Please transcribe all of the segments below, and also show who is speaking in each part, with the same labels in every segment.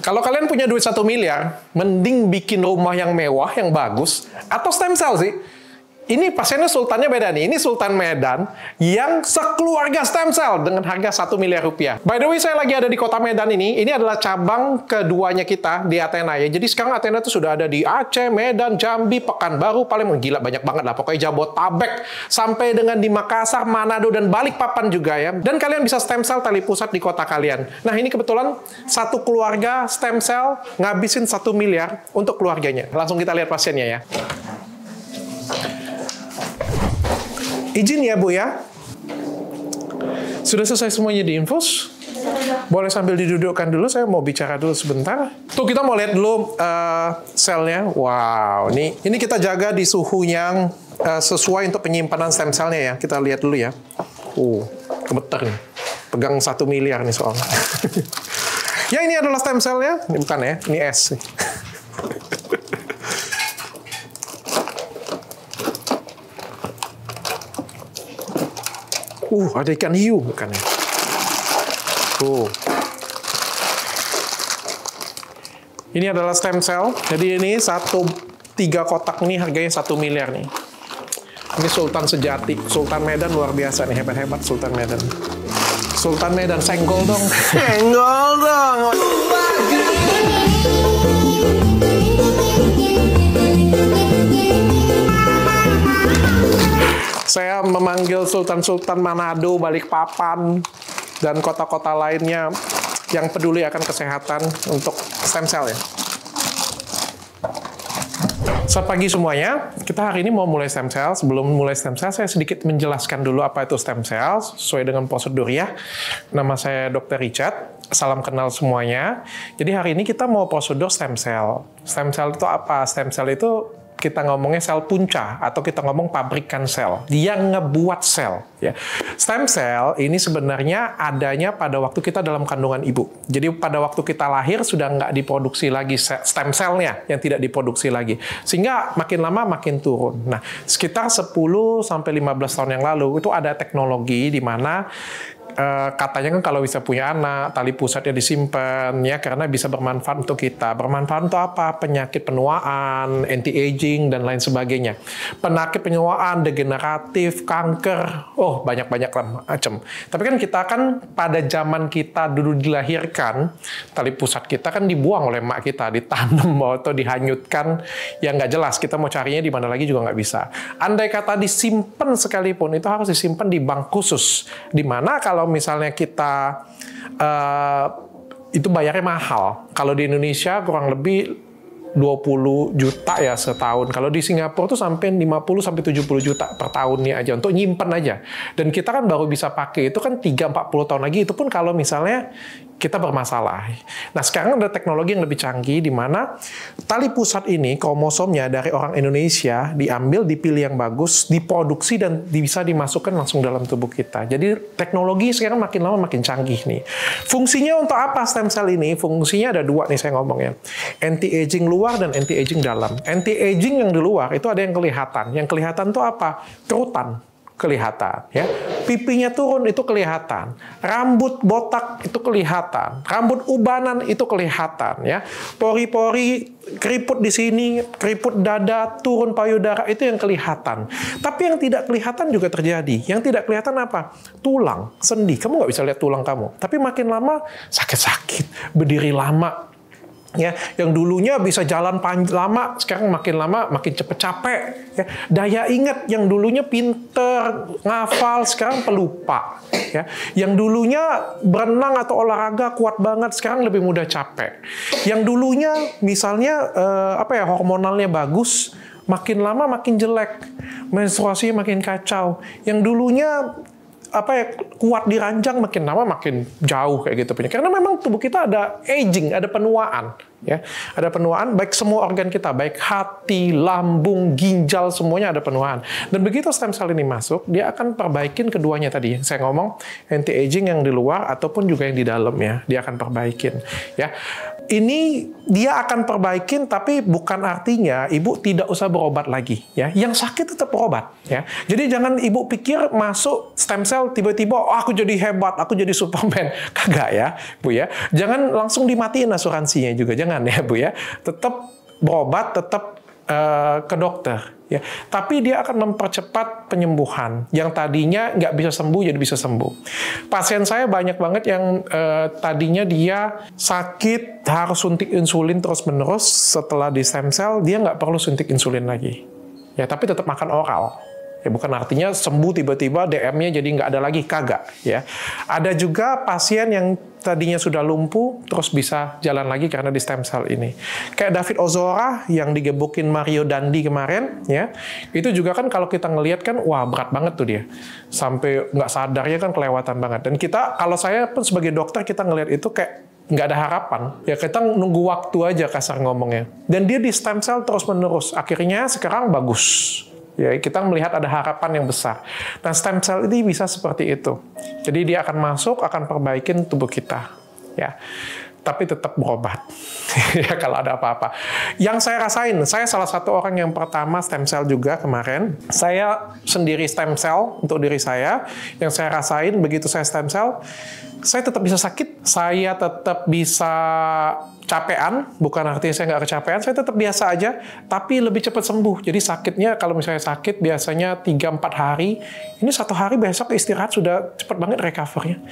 Speaker 1: Kalau kalian punya duit 1 miliar, mending bikin rumah yang mewah, yang bagus, atau stem cell sih. Ini pasiennya sultannya beda nih. Ini Sultan Medan yang sekeluarga stem cell dengan harga 1 miliar rupiah. By the way, saya lagi ada di kota Medan ini. Ini adalah cabang keduanya kita di Athena ya. Jadi sekarang Athena itu sudah ada di Aceh, Medan, Jambi, Pekanbaru, Palembang. Gila, banyak banget lah. Pokoknya Jabotabek. Sampai dengan di Makassar, Manado, dan Balikpapan juga ya. Dan kalian bisa stem cell tali pusat di kota kalian. Nah, ini kebetulan satu keluarga stem cell ngabisin 1 miliar untuk keluarganya. Langsung kita lihat pasiennya ya. Izin ya, Bu ya. Sudah selesai semuanya diinfus? Boleh sambil didudukkan dulu, saya mau bicara dulu sebentar. Tuh, kita mau lihat dulu selnya. Wow, ini kita jaga di suhu yang sesuai untuk penyimpanan stem cellnya ya. Kita lihat dulu ya. Gemeter nih. Pegang 1 miliar nih soalnya. Ya, ini adalah stem cellnya. Ini bukan ya, ini S. Ada ikan hiu bukan ya? Ini adalah stem cell. Jadi ini 3 kotak nih harganya 1 miliar nih. Ini Sultan sejati. Sultan Medan luar biasa nih, hebat-hebat Sultan Medan. Sultan Medan, senggol dong. Senggol dong. Saya memanggil Sultan-Sultan Manado, Balikpapan, dan kota-kota lainnya yang peduli akan kesehatan untuk stem cell ya. Selamat pagi semuanya. Kita hari ini mau mulai stem cell. Sebelum mulai stem cell, saya sedikit menjelaskan dulu apa itu stem cell sesuai dengan prosedur ya. Nama saya Dr. Richard. Salam kenal semuanya. Jadi hari ini kita mau prosedur stem cell. Stem cell itu apa? Stem cell itu kita ngomongnya sel punca atau kita ngomong pabrikan sel. Dia ngebuat sel. Ya. Stem cell ini sebenarnya adanya pada waktu kita dalam kandungan ibu. Jadi pada waktu kita lahir sudah nggak diproduksi lagi stem cell-nya yang tidak diproduksi lagi. Sehingga makin lama makin turun. Nah, sekitar 10-15 tahun yang lalu itu ada teknologi di mana katanya kan kalau bisa punya anak, tali pusatnya disimpan ya karena bisa bermanfaat untuk kita. Bermanfaat untuk apa? Penyakit penuaan, anti-aging dan lain sebagainya. Penyakit penuaan, degeneratif, kanker, banyak-banyak macam. Tapi kan kita kan pada zaman kita dulu dilahirkan, tali pusat kita kan dibuang oleh emak kita, ditanam atau dihanyutkan yang nggak jelas. Kita mau carinya di mana lagi juga nggak bisa. Andai kata disimpan sekalipun itu harus disimpan di bank khusus. Di mana kalau misalnya kita itu bayarnya mahal. Kalau di Indonesia kurang lebih 20 juta ya setahun. Kalau di Singapura tuh sampai 50-70 juta per tahunnya aja untuk nyimpen aja. Dan kita kan baru bisa pakai itu kan 3-40 tahun lagi, itu pun kalau misalnya kita bermasalah. Nah, sekarang ada teknologi yang lebih canggih di mana tali pusat ini, kromosomnya dari orang Indonesia diambil, dipilih yang bagus, diproduksi dan bisa dimasukkan langsung dalam tubuh kita. Jadi teknologi sekarang makin lama makin canggih nih. Fungsinya untuk apa stem cell ini? Fungsinya ada 2 nih saya ngomongnya. Anti-aging luar dan anti-aging dalam. Anti-aging yang di luar itu ada yang kelihatan. Yang kelihatan itu apa? Kerutan. Kelihatan ya, pipinya turun itu kelihatan, rambut botak itu kelihatan, rambut ubanan itu kelihatan ya, pori-pori keriput di sini, keriput dada, turun payudara itu yang kelihatan. Tapi yang tidak kelihatan juga terjadi. Yang tidak kelihatan apa? Tulang, sendi. Kamu nggak bisa lihat tulang kamu. Tapi makin lama sakit-sakit, berdiri lama. Ya, yang dulunya bisa jalan lama, sekarang makin lama makin cepet capek. Ya, daya ingat yang dulunya pinter, ngafal, sekarang pelupa. Ya, yang dulunya berenang atau olahraga kuat banget, sekarang lebih mudah capek. Yang dulunya misalnya hormonalnya bagus, makin lama makin jelek, menstruasinya makin kacau. Yang dulunya kuat di ranjang, makin lama makin jauh kayak gitu. Karena memang tubuh kita ada aging, ada penuaan. Ya, ada penuaan baik semua organ kita, baik hati, lambung, ginjal, semuanya ada penuaan. Dan begitu stem cell ini masuk, dia akan perbaikin keduanya tadi. Saya ngomong anti-aging yang di luar ataupun juga yang di dalam ya, dia akan perbaikin. Ya, ini dia akan perbaikin, tapi bukan artinya ibu tidak usah berobat lagi. Ya, yang sakit tetap berobat. Ya, jadi jangan ibu pikir masuk stem cell tiba-tiba, oh, aku jadi hebat, aku jadi Superman. Kagak ya, Bu ya. Jangan langsung dimatiin asuransinya juga, jangan ya, Bu ya. Tetap berobat, tetap ke dokter. Ya, tapi dia akan mempercepat penyembuhan. Yang tadinya nggak bisa sembuh jadi bisa sembuh. Pasien saya banyak banget yang tadinya dia sakit harus suntik insulin terus-menerus, setelah di stem cell dia nggak perlu suntik insulin lagi. Ya, tapi tetap makan oral. Ya, bukan artinya sembuh tiba-tiba DM-nya jadi nggak ada lagi, kagak. Ya, ada juga pasien yang tadinya sudah lumpuh terus bisa jalan lagi karena di stem cell ini. Kayak David Ozora yang digebukin Mario Dandi kemarin, ya, itu juga kan kalau kita ngelihat kan, wah berat banget tuh dia, sampai nggak sadarnya kan kelewatan banget. Dan kita, kalau saya pun sebagai dokter kita ngelihat itu kayak nggak ada harapan, ya kita nunggu waktu aja kasar ngomongnya. Dan dia di stem cell terus menerus, akhirnya sekarang bagus. Ya, kita melihat ada harapan yang besar. Nah, stem cell ini bisa seperti itu. Jadi dia akan masuk, akan perbaikin tubuh kita. Ya, tapi tetap berobat. Ya, kalau ada apa-apa. Yang saya rasain, saya salah satu orang yang pertama stem cell juga kemarin. Saya sendiri stem cell untuk diri saya. Yang saya rasain begitu saya stem cell, saya tetap bisa sakit, saya tetap bisa capean, bukan artinya saya nggak kecapean, saya tetap biasa aja, tapi lebih cepat sembuh. Jadi sakitnya, kalau misalnya sakit biasanya 3-4 hari, ini 1 hari besok istirahat sudah cepat banget recover-nya.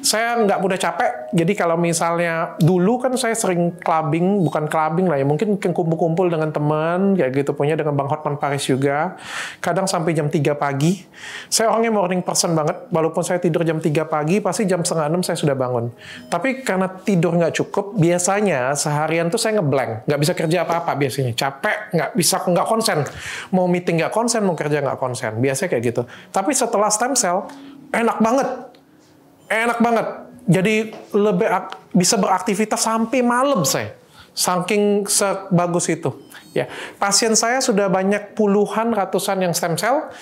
Speaker 1: Saya nggak mudah capek, jadi kalau misalnya dulu kan saya sering clubbing, bukan clubbing lah ya, mungkin kumpul-kumpul dengan teman, kayak gitu punya dengan Bang Hotman Paris juga, kadang sampai jam 3 pagi. Saya orangnya morning person banget, walaupun saya tidur jam 3 pagi, pasti jam 5:30 saya sudah bangun. Tapi karena tidur nggak cukup, biasanya seharian tuh saya ngeblank, nggak bisa kerja apa-apa biasanya, capek, nggak konsen, mau meeting nggak konsen, mau kerja nggak konsen, biasanya kayak gitu. Tapi setelah stem cell, enak banget, jadi lebih bisa beraktivitas sampai malam saya, saking sebagus itu. Ya, pasien saya sudah banyak puluhan, ratusan yang stem cell,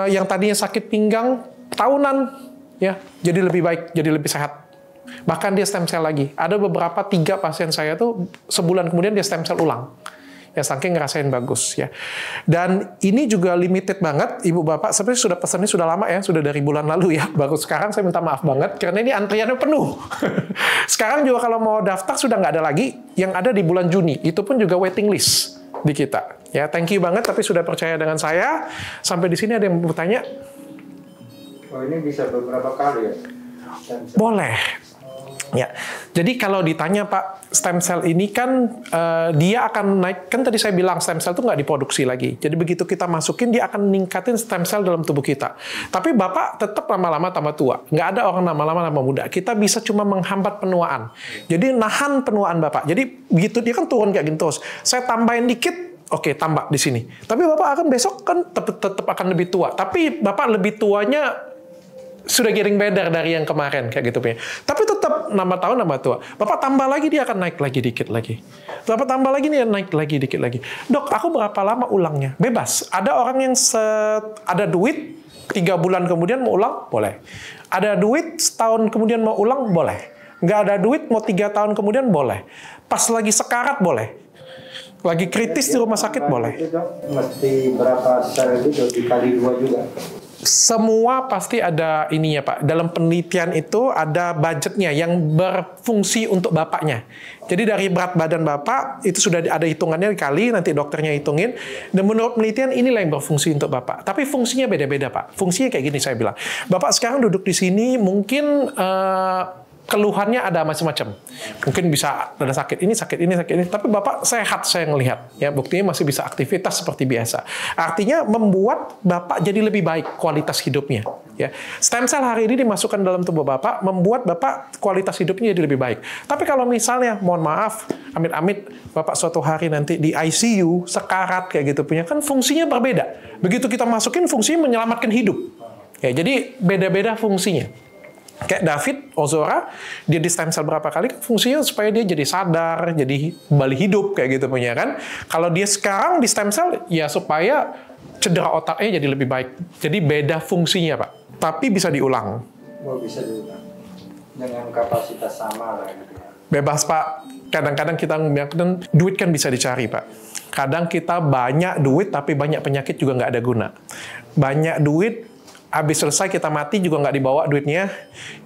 Speaker 1: yang tadinya sakit pinggang tahunan, ya, jadi lebih baik, jadi lebih sehat. Bahkan dia stem cell lagi. Ada beberapa 3 pasien saya tuh sebulan kemudian dia stem cell ulang. Ya, saking ngerasain bagus ya. Dan ini juga limited banget, Ibu Bapak. Sebenarnya sudah pesannya sudah lama ya, sudah dari bulan lalu ya. Baru sekarang saya minta maaf banget karena ini antriannya penuh. Sekarang juga kalau mau daftar sudah nggak ada lagi. Yang ada di bulan Juni. Itu pun juga waiting list di kita. Ya, thank you banget tapi sudah percaya dengan saya. Sampai di sini ada yang bertanya.
Speaker 2: Oh, ini bisa beberapa kali ya?
Speaker 1: Boleh. Ya, jadi kalau ditanya Pak, stem cell ini kan dia akan naik, kan tadi saya bilang stem cell itu nggak diproduksi lagi. Jadi begitu kita masukin, dia akan ningkatin stem cell dalam tubuh kita. Tapi Bapak tetap lama-lama tambah tua. Nggak ada orang lama-lama tambah muda. Kita bisa cuma menghambat penuaan. Jadi nahan penuaan Bapak. Jadi begitu dia kan turun kayak gini terus. Saya tambahin dikit, oke, tambah di sini. Tapi Bapak akan besok kan tetap akan lebih tua. Tapi Bapak lebih tuanya sudah getting better dari yang kemarin kayak gitu punya. Tapi tetap nambah tahun nambah tua. Bapak tambah lagi dia akan naik lagi dikit lagi. Bapak tambah lagi dia naik lagi dikit lagi. Dok, aku berapa lama ulangnya? Bebas. Ada orang yang ada duit 3 bulan kemudian mau ulang, boleh. Ada duit setahun kemudian mau ulang, boleh. Nggak ada duit mau 3 tahun kemudian, boleh. Pas lagi sekarat, boleh. Lagi kritis di rumah sakit, boleh.
Speaker 2: Itu dok, mesti berapa sel itu dikali 2 juga?
Speaker 1: Semua pasti ada ininya Pak. Dalam penelitian itu ada budgetnya yang berfungsi untuk Bapaknya. Jadi dari berat badan Bapak, itu sudah ada hitungannya dikali, nanti dokternya hitungin. Dan menurut penelitian inilah yang berfungsi untuk Bapak. Tapi fungsinya beda-beda Pak. Fungsinya kayak gini saya bilang. Bapak sekarang duduk di sini, mungkin keluhannya ada macam-macam. Mungkin bisa ada sakit ini, tapi Bapak sehat saya ngelihat. Ya, buktinya masih bisa aktivitas seperti biasa. Artinya membuat Bapak jadi lebih baik kualitas hidupnya. Ya. Stem cell hari ini dimasukkan dalam tubuh Bapak, membuat Bapak kualitas hidupnya jadi lebih baik. Tapi kalau misalnya, mohon maaf, amit-amit Bapak suatu hari nanti di ICU, sekarat kayak gitu punya, kan fungsinya berbeda. Begitu kita masukin, fungsinya menyelamatkan hidup. Ya, jadi beda-beda fungsinya. Kayak David Ozora, dia di stem cell berapa kali, fungsinya supaya dia jadi sadar, jadi kembali hidup, kayak gitu punya kan. Kalau dia sekarang di stem cell, ya supaya cedera otaknya jadi lebih baik. Jadi beda fungsinya Pak, tapi bisa diulang.
Speaker 2: Oh, bisa diulang. Dengan kapasitas sama lah gitu ya.
Speaker 1: Bebas Pak, kadang-kadang kita dan duit kan bisa dicari, Pak. Kadang kita banyak duit tapi banyak penyakit juga nggak ada guna. Banyak duit, habis selesai kita mati juga nggak dibawa duitnya.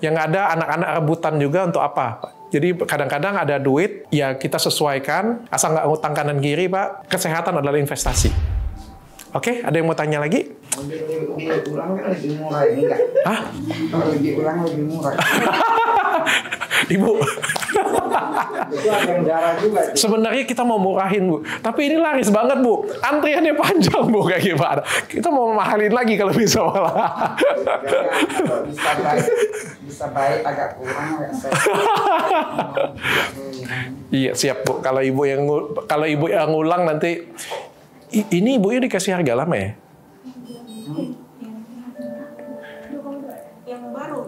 Speaker 1: Yang ada anak-anak rebutan juga untuk apa, Pak? Jadi kadang-kadang ada duit, ya kita sesuaikan, asal nggak ngutang kanan kiri, Pak. Kesehatan adalah investasi. Oke, ada yang mau tanya lagi?
Speaker 3: Diulang kan lebih murah ini enggak?
Speaker 1: Hah?
Speaker 3: Kalau diulang lebih murah.
Speaker 1: Ibu,
Speaker 2: Itu ada yang darah juga.
Speaker 1: sebenarnya kita mau murahin, Bu. Tapi ini laris banget, Bu. Antriannya panjang, Bu, kayak gimana. Kita mau mahalin lagi kalau bisa malah.
Speaker 3: Bisa baik agak kurang agak sehat.
Speaker 1: Iya, siap, Bu. Kalau ibu yang ngulang nanti ini ibunya dikasih harga lama ya?
Speaker 4: Yang baru.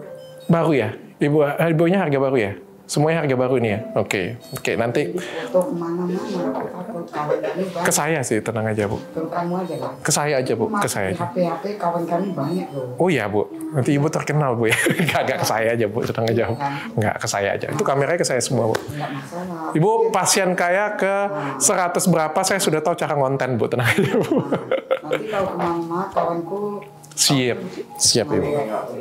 Speaker 1: Baru ya? Ibunya harga baru ya? Semuanya harga baru ini ya? Oke, nanti
Speaker 3: Foto kemana-mana, takut kawan kami banyak.
Speaker 1: ke saya sih, tenang aja, Bu.
Speaker 3: Ke kamu aja lah.
Speaker 1: Ke saya aja, Bu. Ke saya aja.
Speaker 3: HP kawan kami banyak loh.
Speaker 1: Oh iya, Bu. Nanti ibu terkenal, Bu ya. Nggak ke saya aja, Bu. Tenang aja, Bu. Nggak, ke saya aja. Itu kameranya ke saya semua, Bu.
Speaker 3: Enggak masalah.
Speaker 1: Ibu pasien kaya ke 100 berapa, saya sudah tahu cara ngonten, Bu. Tenang aja, Bu.
Speaker 3: Nanti kalau kemana-mana kawanku
Speaker 1: Siap, Ibu.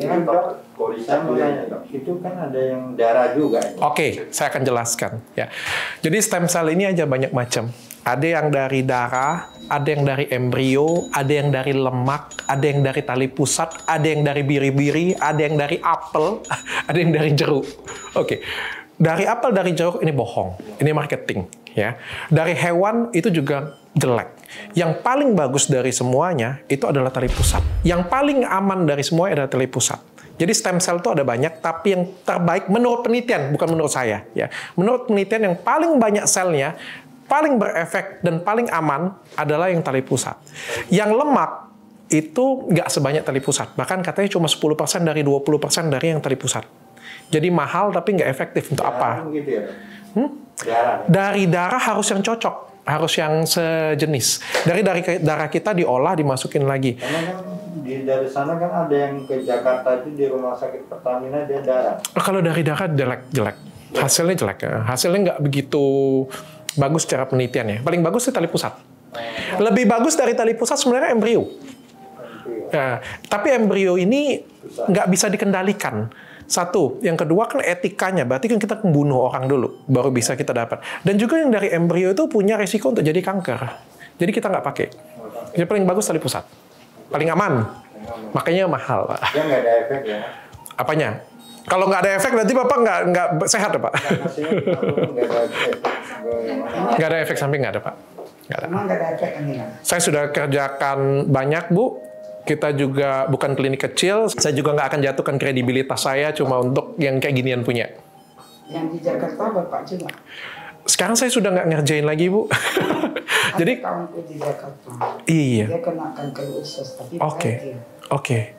Speaker 2: Ini dok, saya mau tanya dok, itu kan ada yang darah juga.
Speaker 1: Oke, saya akan jelaskan ya. Jadi stem cell ini aja banyak macam. Ada yang dari darah, ada yang dari embrio, ada yang dari lemak, ada yang dari tali pusat, ada yang dari biri-biri, ada yang dari apel, ada yang dari jeruk. Oke. Dari apel, dari jeruk ini bohong. Ini marketing ya. Dari hewan itu juga jelek. Yang paling bagus dari semuanya itu adalah tali pusat. Yang paling aman dari semuanya adalah tali pusat. Jadi stem cell itu ada banyak, tapi yang terbaik menurut penelitian, bukan menurut saya. Ya. Menurut penelitian yang paling banyak selnya, paling berefek dan paling aman adalah yang tali pusat. Yang lemak itu nggak sebanyak tali pusat. Bahkan katanya cuma 10% dari 20% dari yang tali pusat. Jadi mahal tapi nggak efektif untuk apa?
Speaker 2: Gitu ya, darah.
Speaker 1: Dari darah harus yang cocok, harus yang sejenis. Dari darah kita diolah, dimasukin lagi.
Speaker 2: Karena kan dari sana kan ada yang ke Jakarta itu di rumah sakit Pertamina dia darah.
Speaker 1: Kalau dari darah jelek. Hasilnya jelek. Hasilnya nggak begitu bagus secara penelitian ya. Paling bagus itu tali pusat. Lebih bagus dari tali pusat sebenarnya embrio. Nah, tapi embrio ini nggak bisa dikendalikan. Satu, yang kedua kan etikanya, berarti kan kita membunuh orang dulu, baru bisa kita dapat. Dan juga yang dari embrio itu punya risiko untuk jadi kanker. Jadi kita nggak pakai. Jadi paling bagus tali pusat. Paling aman. Makanya mahal, Pak.
Speaker 2: Dia nggak ada efek ya?
Speaker 1: Apanya? Kalau nggak ada efek, berarti Bapak nggak sehat ya, Pak?
Speaker 2: Hasilnya nggak ada efek.
Speaker 1: Nggak ada efek samping, nggak ada, Pak. Nggak ada.
Speaker 3: emang enggak ada efek ini kan?
Speaker 1: Saya sudah kerjakan banyak, Bu. Kita juga bukan klinik kecil, saya juga nggak akan jatuhkan kredibilitas saya cuma untuk yang kayak ginian punya.
Speaker 3: Yang di Jakarta Bapak juga.
Speaker 1: Sekarang saya sudah nggak ngerjain lagi, Bu. Jadi,
Speaker 3: Ada kawanku di Jakarta.
Speaker 1: iya.
Speaker 3: Dia kena kanker usus tapi
Speaker 1: Oke.
Speaker 3: dia.
Speaker 1: Oke.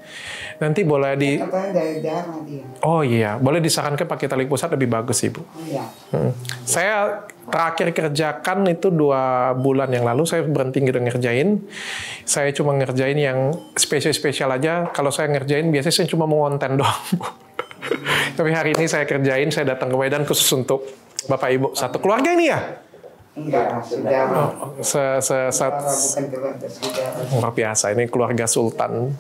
Speaker 1: Nanti boleh
Speaker 3: Katanya dari darah dia.
Speaker 1: Oh iya, boleh disarankan pakai tali pusat lebih bagus, Ibu.
Speaker 3: Oh iya.
Speaker 1: Saya terakhir kerjakan itu 2 bulan yang lalu, saya berhenti gitu ngerjain. Saya cuma ngerjain yang spesial-spesial aja. Kalau saya ngerjain, biasanya saya cuma mau konten doang. Tapi hari ini saya kerjain, saya datang ke Medan khusus untuk Bapak Ibu. Satu keluarga ini ya?
Speaker 3: Enggak, saudara. Bukan keluarga saudara.
Speaker 1: Luar biasa, ini keluarga Sultan.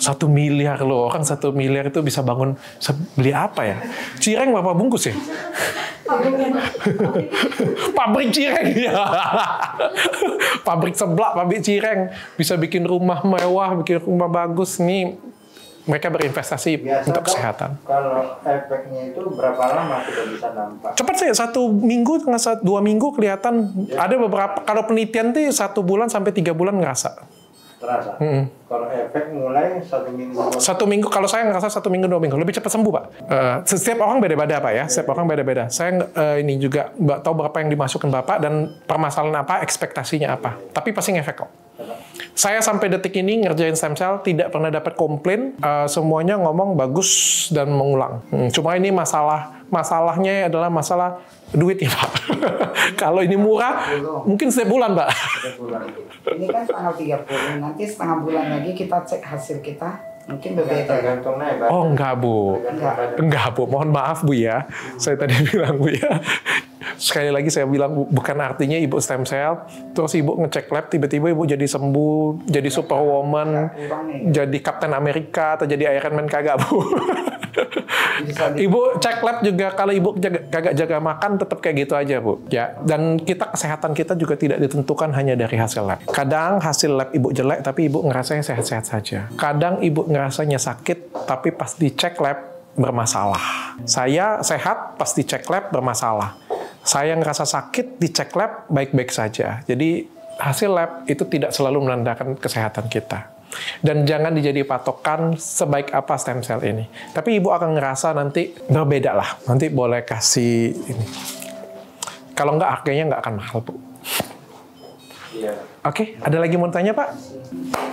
Speaker 1: 1 miliar loh, orang 1 miliar itu bisa bangun, beli apa ya? Cireng berapa bungkus ya? Pabrik cireng ya. Pabrik seblak, pabrik cireng. Bisa bikin rumah mewah, bikin rumah bagus. Nih, mereka berinvestasi
Speaker 2: Biasa,
Speaker 1: untuk
Speaker 2: Dok,
Speaker 1: kesehatan.
Speaker 2: Kalau efeknya itu berapa lama kita bisa nampak?
Speaker 1: Cepat sih, 1 minggu, 2 minggu kelihatan. Ada beberapa, kalau penelitian tuh 1 bulan sampai 3 bulan ngerasa.
Speaker 2: Terasa. Kalau efek mulai 1 minggu.
Speaker 1: 1 minggu, kalau saya ngerasa 1 minggu, 2 minggu. Lebih cepat sembuh, Pak. Setiap orang beda-beda, Pak ya. Setiap orang beda-beda. Saya ini juga tahu berapa yang dimasukkan Bapak dan permasalahan apa, ekspektasinya apa. Tapi pasti ngefek kok. Saya sampai detik ini ngerjain stem cell tidak pernah dapat komplain, semuanya ngomong bagus dan mengulang. Cuma ini masalahnya adalah masalah duit ya, Pak. Kalau ini murah, mungkin setiap bulan, Pak.
Speaker 3: Ini kan tanggal 30, nanti setengah bulan lagi kita cek hasil kita, mungkin berbeda.
Speaker 2: Tergantung naik.
Speaker 1: Oh enggak, Bu. Enggak, Bu. Mohon maaf, Bu ya. Saya tadi bilang, Bu ya. Sekali lagi saya bilang bukan artinya ibu stem cell, terus ibu ngecek lab, tiba-tiba ibu jadi sembuh, jadi superwoman, jadi Captain America atau jadi Iron Man, kagak Bu. Ibu cek lab juga, kalau ibu kagak jaga makan tetap kayak gitu aja Bu. Ya, dan kesehatan kita juga tidak ditentukan hanya dari hasil lab. Kadang hasil lab ibu jelek tapi ibu ngerasanya sehat-sehat saja. Kadang ibu ngerasanya sakit tapi pas dicek lab bermasalah. Saya sehat pas dicek lab bermasalah. Saya ngerasa sakit, dicek lab, baik-baik saja. Jadi hasil lab itu tidak selalu menandakan kesehatan kita. Dan jangan dijadi patokan sebaik apa stem cell ini. Tapi ibu akan ngerasa nanti berbeda lah. Nanti boleh kasih ini. Kalau nggak, harganya nggak akan mahal, Bu.
Speaker 2: Iya.
Speaker 1: Oke, ada lagi mau tanya, Pak?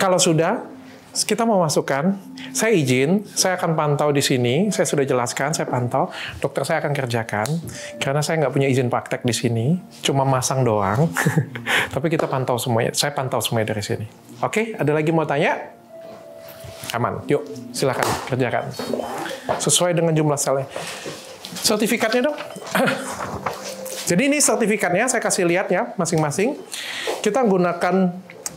Speaker 1: Kalau sudah, kita mau masukkan. Saya izin, saya akan pantau di sini. Saya sudah jelaskan, saya pantau. Dokter saya akan kerjakan. Karena saya nggak punya izin praktek di sini. Cuma masang doang. Tapi kita pantau semuanya. Saya pantau semuanya dari sini. Oke, ada lagi mau tanya? Aman. Yuk, silakan kerjakan. Sesuai dengan jumlah selnya. Sertifikatnya dong. Jadi ini sertifikatnya, saya kasih lihat ya, masing-masing. Kita gunakan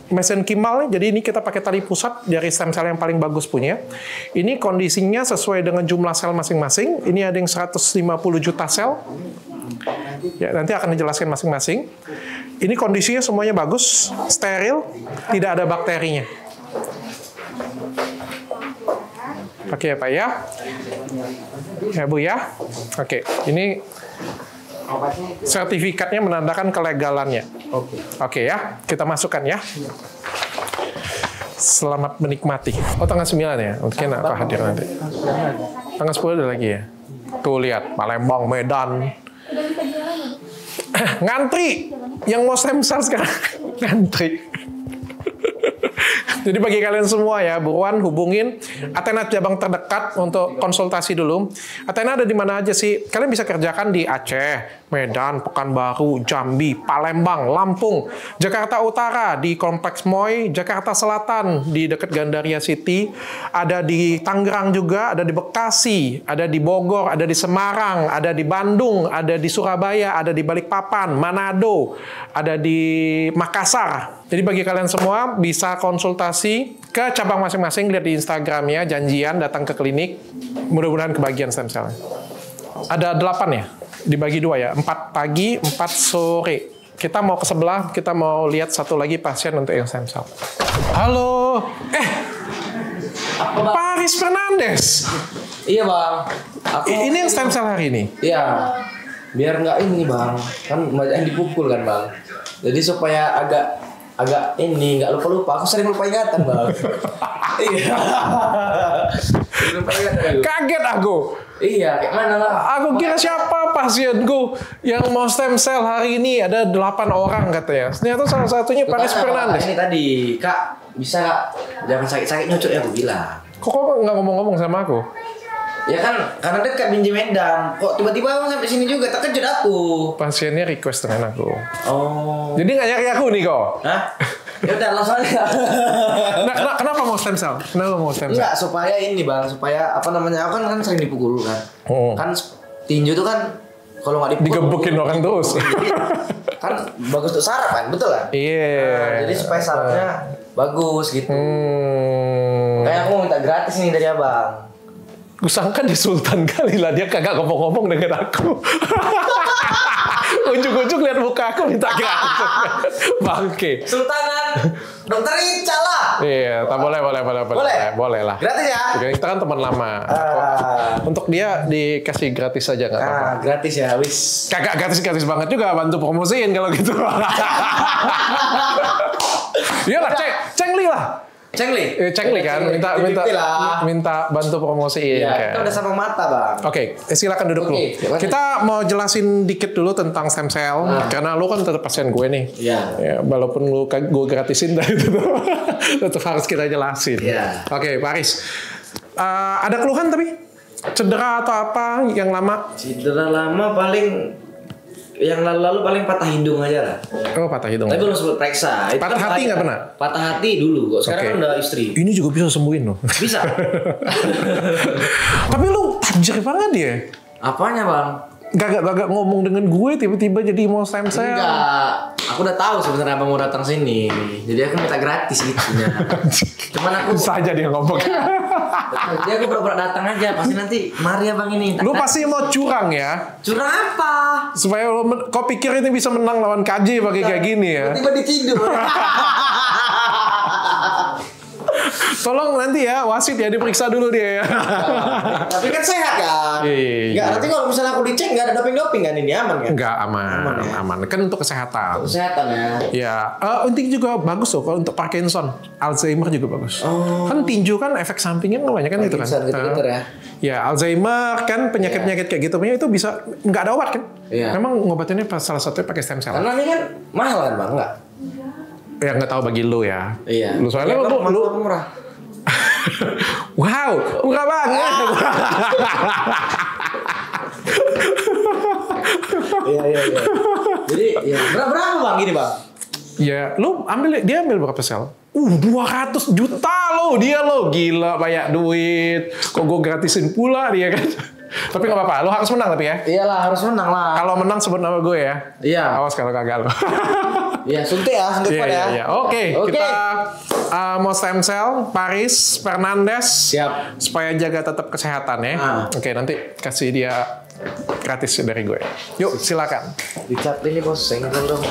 Speaker 1: mesenkimal, jadi ini kita pakai tali pusat dari stem cell yang paling bagus punya. Ini kondisinya sesuai dengan jumlah sel masing-masing. Ini ada yang 150 juta sel. Ya, nanti akan dijelaskan masing-masing. Ini kondisinya semuanya bagus, steril, tidak ada bakterinya. Oke ya Pak ya? Ya Bu ya? Oke, ini sertifikatnya menandakan kelegalannya. Oke ya, kita masukkan ya. Selamat menikmati. Oh, tanggal 9 ya? Mungkin aku hadir nanti. Tanggal 10 ada lagi ya? Tuh lihat, Palembang, Medan. Ngantri! Yang mau stem cell sekarang, ngantri. Jadi bagi kalian semua ya, buruan hubungin Athena cabang terdekat untuk konsultasi dulu. Athena ada di mana aja sih? Kalian bisa kerjakan di Aceh, Medan, Pekanbaru, Jambi, Palembang, Lampung, Jakarta Utara, di Kompleks Moy, Jakarta Selatan, di dekat Gandaria City, ada di Tangerang juga, ada di Bekasi, ada di Bogor, ada di Semarang, ada di Bandung, ada di Surabaya, ada di Balikpapan, Manado, ada di Makassar. Jadi bagi kalian semua bisa konsultasi ke cabang masing-masing, lihat di Instagramnya, janjian datang ke klinik, mudah-mudahan kebagian stem cell. Ada 8 ya, dibagi 2 ya, 4 pagi, 4 sore. Kita mau ke sebelah, kita mau lihat satu lagi pasien untuk yang stem cell. Halo, Pak Aris Fernandes.
Speaker 5: Iya Bang.
Speaker 1: Ini yang stem cell hari ini?
Speaker 5: Iya. Biar nggak ini Bang, kan banyak yang dipukul kan Bang. Jadi supaya agak ini nggak lupa-lupa. Aku sering lupa ingatan Bang. Iya. Lupa ingatan.
Speaker 1: Kaget aku.
Speaker 5: Iya, kayak mana lah?
Speaker 1: Aku kira siapa pasienku yang mau stem cell hari ini, ada 8 orang katanya. Ternyata salah satunya Pak Aris Fernandes.
Speaker 5: Ini tadi, Kak, bisa nggak jangan sakit-sakit nyucuk ya aku bilang.
Speaker 1: Kok nggak ngomong-ngomong sama aku?
Speaker 5: Ya kan, karena dekat Binjai Medan. Kok tiba-tiba abang sampai sini juga, terkejut aku.
Speaker 1: Pasiennya request dengan aku.
Speaker 5: Oh.
Speaker 1: Jadi nggak nyari aku nih kok?
Speaker 5: Hah? Ya udah langsung aja.
Speaker 1: Nah, kenapa mau stem cell? Kenapa mau stem cell?
Speaker 5: Enggak, supaya ini Bang, supaya apa namanya? Aku kan sering dipukul kan. Kan tinju tuh kan kalau nggak dipukul
Speaker 1: digebukin orang terus.
Speaker 5: Jadi, kan bagus untuk saraf kan, betul kan?
Speaker 1: Iya.
Speaker 5: Nah, jadi supaya sarafnya bagus gitu. Kayak aku mau minta gratis nih dari Abang.
Speaker 1: Kusangka di Sultan kali lah, dia kagak ngomong-ngomong dengan aku. Ujung-ujung lihat muka aku minta gratis. Bangke.
Speaker 5: Sultanan Dokter Ica lah.
Speaker 1: Iya, tak boleh lah.
Speaker 5: Gratis ya?
Speaker 1: Kita kan teman lama. Untuk dia dikasih gratis saja nggak apa-apa.
Speaker 5: Gratis ya, wis.
Speaker 1: Kagak gratis banget juga, bantu promosiin kalau gitu. Iyalah, Cengli lah. Cengli kan, minta bantu promosiin.
Speaker 5: Iya, kita udah sama mata Bang.
Speaker 1: Oke, silakan duduk dulu. Kita mau jelasin dikit dulu tentang stem cell, karena lu kan tetap pasien gue nih.
Speaker 5: Iya.
Speaker 1: Ya, walaupun gue gratisin dari itu, tetap harus kita jelasin.
Speaker 5: Iya.
Speaker 1: Oke, Pak Aris. Ada keluhan tapi? Cedera atau apa yang lama?
Speaker 5: Cedera lama paling yang lalu paling patah hidung aja lah.
Speaker 1: Oh, patah hidung.
Speaker 5: Tapi belum sempat periksa.
Speaker 1: Patah hati nggak pernah?
Speaker 5: Patah hati dulu. Kok sekarang kan udah istri.
Speaker 1: Ini juga bisa sembuhin loh.
Speaker 5: Bisa.
Speaker 1: Tapi lu tajir banget ya?
Speaker 5: Apanya Bang?
Speaker 1: gak ngomong dengan gue tiba-tiba jadi mau stem cell.
Speaker 5: Enggak, aku udah tahu sebenarnya abang mau datang sini. Jadi aku minta gratis gitu. Cuman aku
Speaker 1: Bisa aja dia ngomong.
Speaker 5: jadi aku pura-pura datang aja. Pasti nanti mari abang ini.
Speaker 1: Lu pasti mau curang ya?
Speaker 5: Curang apa?
Speaker 1: Supaya kau pikir ini bisa menang lawan KJ pakai kayak gini ya?
Speaker 5: Tiba ditidur.
Speaker 1: Tolong nanti ya wasit ya diperiksa dulu dia ya.
Speaker 5: Tapi kan sehat kan?
Speaker 1: Iya.
Speaker 5: Enggak, nanti kalau misalnya aku dicek nggak ada doping-doping kan ini aman kan?
Speaker 1: Enggak aman,
Speaker 5: ya?
Speaker 1: aman. Kan untuk kesehatan.
Speaker 5: Kesehatan ya.
Speaker 1: Ya, intinya juga bagus loh kalau untuk Parkinson, Alzheimer juga bagus.
Speaker 5: Oh.
Speaker 1: Kan tinju kan efek sampingnya kebanyakan itu kan.
Speaker 5: Parkinson gitu-gitu ya.
Speaker 1: Ya, Alzheimer kan penyakit-penyakit kayak gitu punya itu bisa nggak ada obat kan?
Speaker 5: Iya.
Speaker 1: Memang ngobatinnya salah satunya pakai stem cell.
Speaker 5: Karena ini kan mahal kan bang, enggak?
Speaker 1: Ya nggak tahu bagi lu ya.
Speaker 5: Iya.
Speaker 1: Lu soalnya
Speaker 5: Ya,
Speaker 1: lu
Speaker 5: murah.
Speaker 1: wow, murah banget.
Speaker 5: Iya. Jadi ya berapa bang ini bang?
Speaker 1: Ya, dia ambil berapa sel? 200 juta loh dia loh. Gila banyak duit. Kok gue gratisin pula dia kan. Tapi gak apa-apa, lo harus menang tapi ya.
Speaker 5: Iyalah harus menang lah.
Speaker 1: Kalau menang sebut nama gue ya.
Speaker 5: Iya.
Speaker 1: Awas kalau kagak lo.
Speaker 5: Iya suntik pada ya.
Speaker 1: Oke, kita mau stem cell, Paris Fernandes.
Speaker 5: Siap.
Speaker 1: Supaya jaga tetap kesehatan ya. Oke, nanti kasih dia gratis dari gue. Yuk, silakan.
Speaker 5: Dicat ini bos, senggol dong.